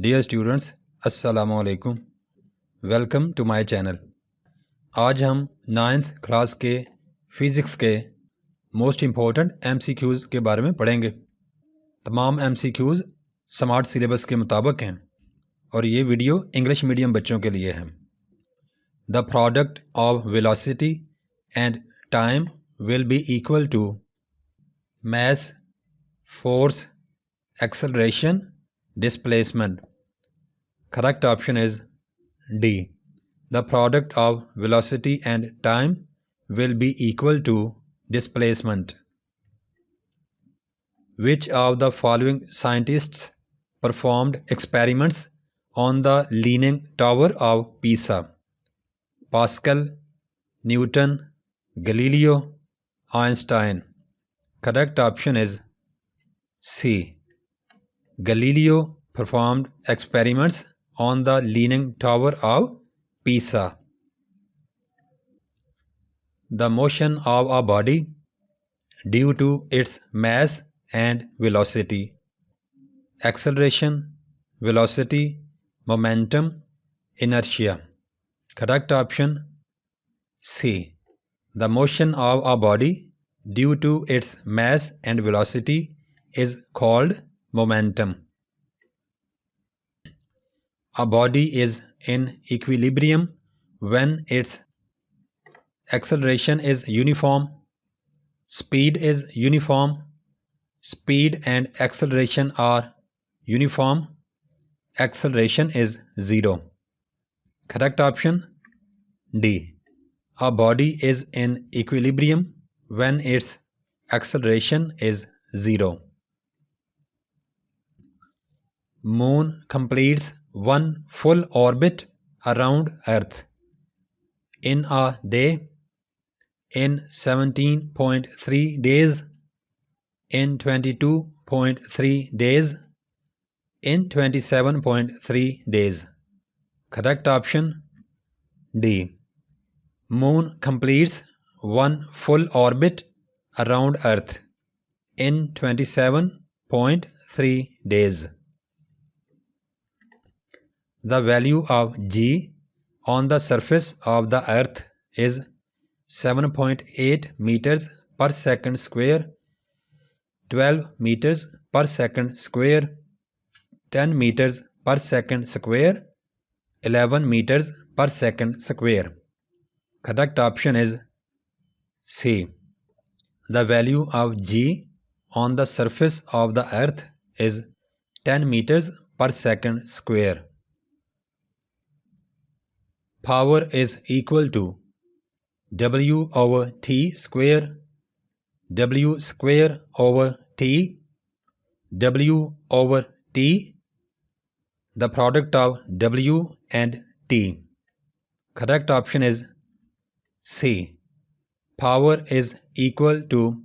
Dear students, अस्सलामु अलैकुम। Welcome to my channel. आज हम 9th क्लास के फ़िज़िक्स के मोस्ट इम्पॉर्टेंट MCQs के बारे में पढ़ेंगे। तमाम MCQs स्मार्ट सिलेबस के मुताबिक हैं और ये वीडियो इंग्लिश मीडियम बच्चों के लिए है। The product of velocity and time will be equal to mass, force, acceleration, displacement. Correct option is D. The product of velocity and time will be equal to displacement. Which of the following scientists performed experiments on the Leaning Tower of Pisa? Pascal, Newton, Galileo, Einstein. Correct option is C. Galileo performed experiments on the Leaning Tower of Pisa. The motion of a body due to its mass and velocity. Acceleration, velocity, momentum, inertia. Correct option C. The motion of a body due to its mass and velocity is called momentum. A body is in equilibrium when its acceleration is uniform, speed is uniform, speed and acceleration are uniform, acceleration is 0. Correct option D. A body is in equilibrium when its acceleration is 0. Moon completes one full orbit around Earth in a day, in 17.3 days, in 22.3 days, in 27.3 days. Correct option D. Moon completes one full orbit around Earth in 27.3 days. The value of G on the surface of the Earth is 7.8 meters per second square, 12 meters per second square, 10 meters per second square, 11 meters per second square. Correct option is C. The value of G on the surface of the Earth is 10 meters per second square. Power is equal to W over T square, W square over T, W over T, the product of W and T. Correct option is C. Power is equal to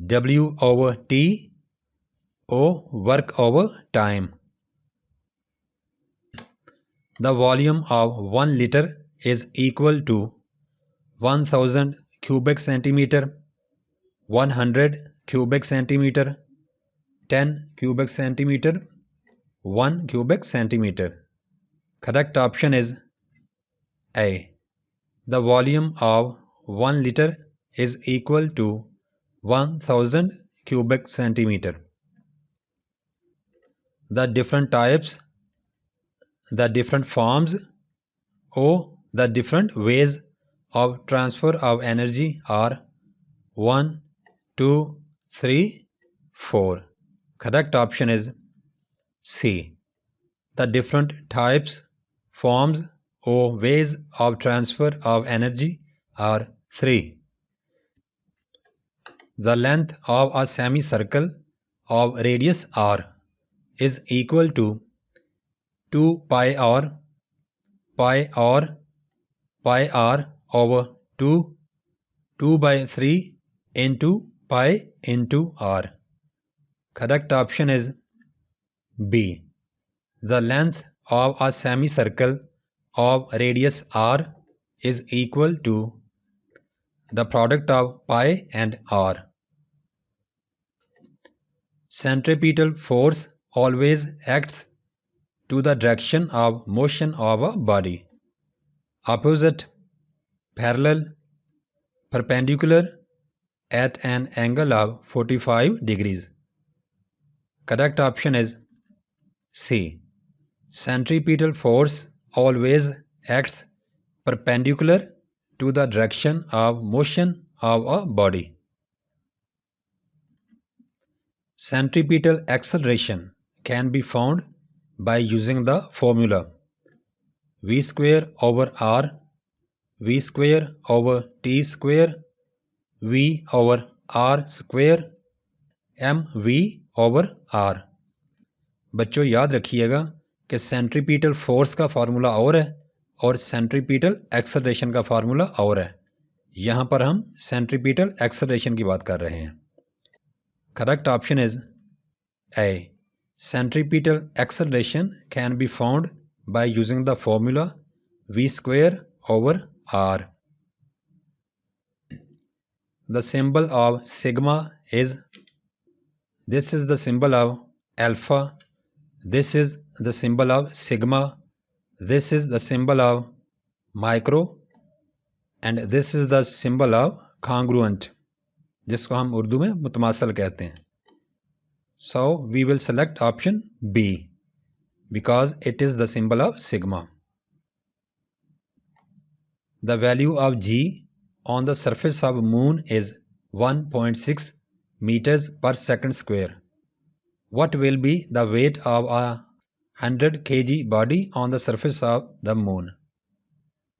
W over T, O work over time. The volume of 1 liter is equal to 1000 cubic centimeter, 100 cubic centimeter, 10 cubic centimeter, 1 cubic centimeter. Correct option is A. The volume of 1 liter is equal to 1000 cubic centimeter. The different types, the different forms, or the different ways of transfer of energy are 1, 2, 3, 4. Correct option is C. The different types, forms, or ways of transfer of energy are 3. The length of a semicircle of radius r is equal to 2 pi r, pi r, pi r over 2, 2 by 3 into pi into r. Correct option is B. The length of a semicircle of radius r is equal to the product of pi and r. Centripetal force always acts to the direction of motion of a body. Opposite, parallel, perpendicular, at an angle of 45 degrees. Correct option is C. Centripetal force always acts perpendicular to the direction of motion of a body. Centripetal acceleration can be found by using the formula v square over r, v square over t square, v over r square, mv over r। बच्चों याद रखिएगा कि centripetal force का formula और है और centripetal acceleration का formula और है। यहाँ पर हम सेंट्रीपिटल एक्सेलरेशन की बात कर रहे हैं। Correct option is a. Centripetal acceleration can be found by using the formula v square over r. The symbol of sigma is, this is the symbol of alpha, this is the symbol of sigma, this is the symbol of micro, and this is the symbol of congruent, जिसको हम उर्दू में मुतमासल कहते हैं। So we will select option B because it is the symbol of sigma. The value of G on the surface of moon is 1.6 meters per second square. What will be the weight of a 100 kg body on the surface of the moon?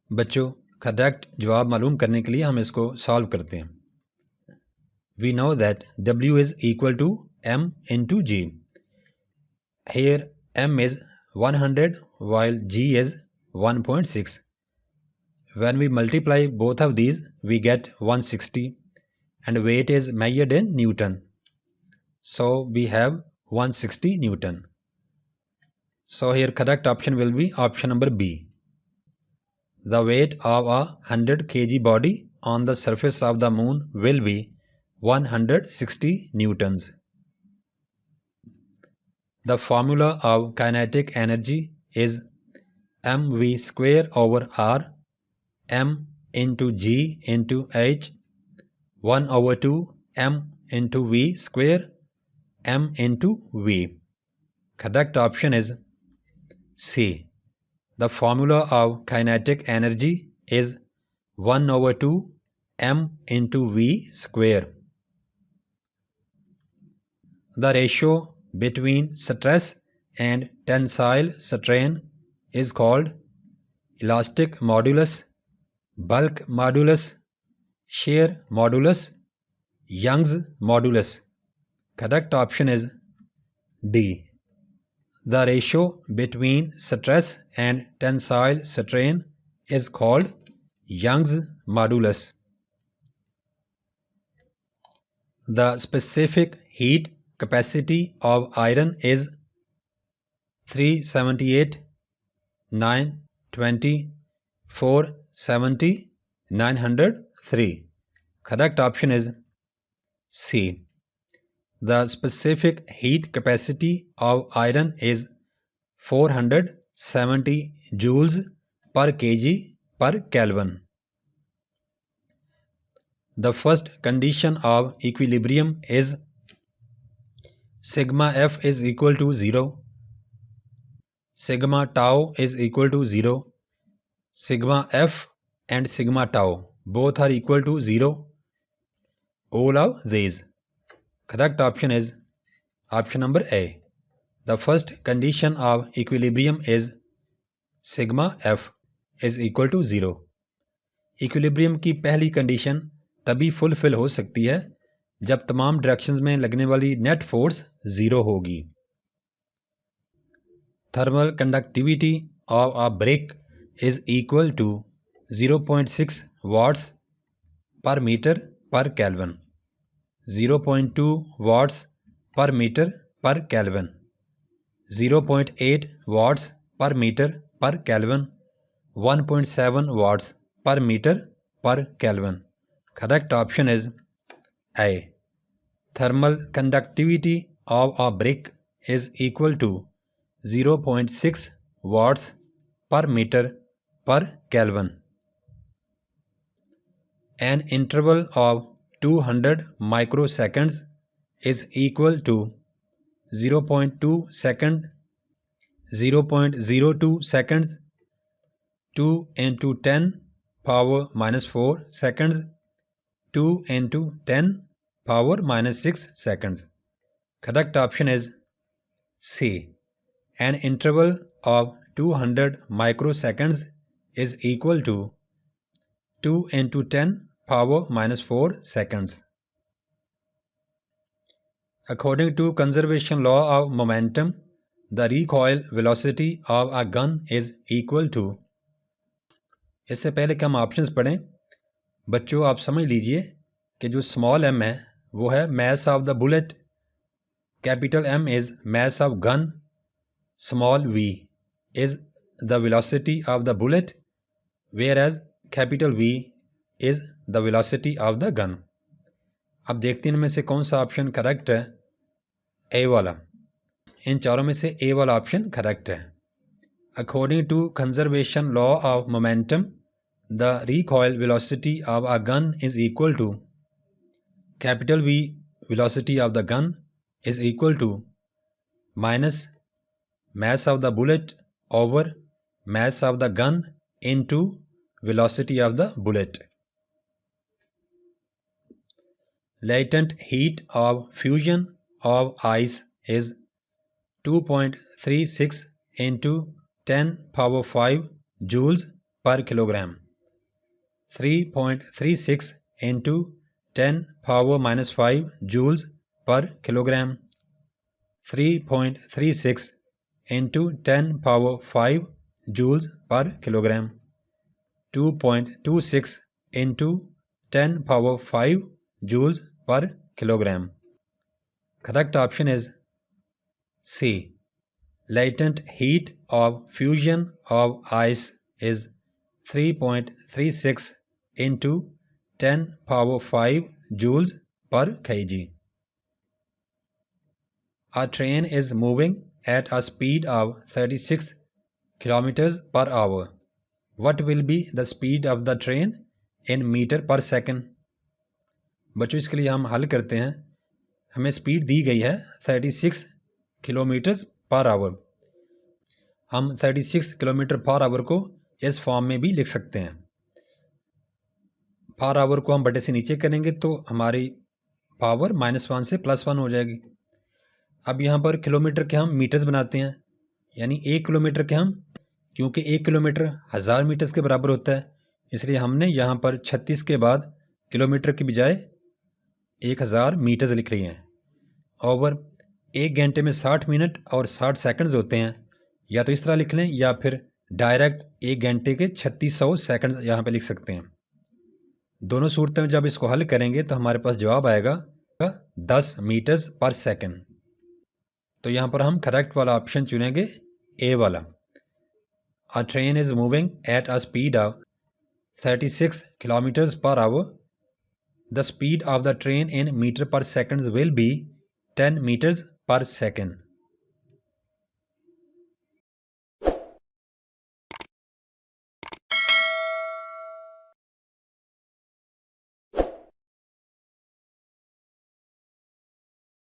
बच्चों correct जवाब मालूम करने के लिए हम इसको solve करते हैं। We know that W is equal to M into G. Here M is 100 while G is 1.6. When we multiply both of these, we get 160 and weight is measured in Newton. So we have 160 Newton. So here correct option will be option number B. The weight of a 100 kg body on the surface of the moon will be 160 newtons. The formula of kinetic energy is mv square over r, m into g into h, 1 over 2 m into v square, m into v. Correct option is C. The formula of kinetic energy is 1 over 2 m into v square. The ratio between stress and tensile strain is called elastic modulus, bulk modulus, shear modulus, Young's modulus. Correct option is D. The ratio between stress and tensile strain is called Young's modulus. The specific heat capacity of iron is 378, 920, 470, 903. Correct option is C. The specific heat capacity of iron is 470 joules per kg per Kelvin. The first condition of equilibrium is sigma f is equal to 0, sigma tau is equal to 0, sigma f and sigma tau both are equal to 0. All of these. Correct option is option number A. The first condition of equilibrium is sigma f is equal to 0. Equilibrium की पहली condition तभी fulfil हो सकती है जब तमाम directions में लगने वाली नेट फोर्स 0 होगी। Thermal conductivity of a brick is equal to 0.6 watts per metre per kelvin, 0.2 watts per metre per kelvin, 0.8 watts per metre per kelvin, 1.7 watts per metre per kelvin. Correct option is A. Thermal conductivity of a brick is equal to 0.6 watts per meter per Kelvin. An interval of 200 microseconds is equal to 0.2 second, 0.02 seconds, 2 into 10 power minus 4 seconds, 2 into 10 power minus 6 seconds. Correct option is C. An interval of 200 microseconds is equal to 2 into 10 power minus 4 seconds. According to conservation law of momentum, the recoil velocity of a gun is equal to. इससे पहले कि हम options पढ़ें, बच्चों आप समझ लीजिए कि जो स्मॉल m है वो है mass of the bullet, capital M is mass of gun, small v is the velocity of the bullet, whereas capital V is the velocity of the gun. अब देखते हैं इनमें से कौन सा ऑप्शन करेक्ट है. ए वाला. इन चारों में से ए वाला ऑप्शन करेक्ट है. According to conservation law of momentum, the recoil velocity of a gun is equal to capital V velocity of the gun is equal to minus mass of the bullet over mass of the gun into velocity of the bullet. Latent heat of fusion of ice is 2.36 into 10 power 5 joules per kilogram. 3.36 into 10 power minus 5 joules per kilogram. 3.36 into 10 power 5 joules per kilogram. 2.26 into 10 power 5 joules per kilogram. Correct option is C. Latent heat of fusion of ice is 3.36 into 10 power 5 joules per kg. A train is moving at a speed of 36 kilometers per hour. What will be the speed of the train in meter per second? बच्चों इसके लिए हम हल करते हैं. हमें speed दी गई है 36 किलोमीटर्स पर आवर. हम 36 किलोमीटर पर आवर को इस फॉर्म में भी लिख सकते हैं. पर आवर को हम बटे से नीचे करेंगे तो हमारी पावर -1 से +1 हो जाएगी. अब यहाँ पर किलोमीटर के हम मीटर्स बनाते हैं, यानी 1 किलोमीटर के हम, क्योंकि 1 किलोमीटर 1000 मीटर्स के बराबर होता है, इसलिए हमने यहाँ पर 36 के बाद किलोमीटर की बजाय 1000 मीटर्स लिख लिए हैं. ओवर 1 घंटे में 60 मिनट और 60 सेकंड्स होते हैं. या तो इस तरह लिख लें या फिर डायरेक्ट 1 घंटे के 3600 सेकंड्स यहाँ पे लिख सकते हैं. दोनों सूरतों में जब इसको हल करेंगे तो हमारे पास जवाब आएगा 10 मीटर्स पर सेकंड. तो यहाँ पर हम करेक्ट वाला ऑप्शन चुनेंगे, ए वाला. A train is moving at a speed of 36 kilometers per hour. The speed of the train in meter per second will be 10 meters per second.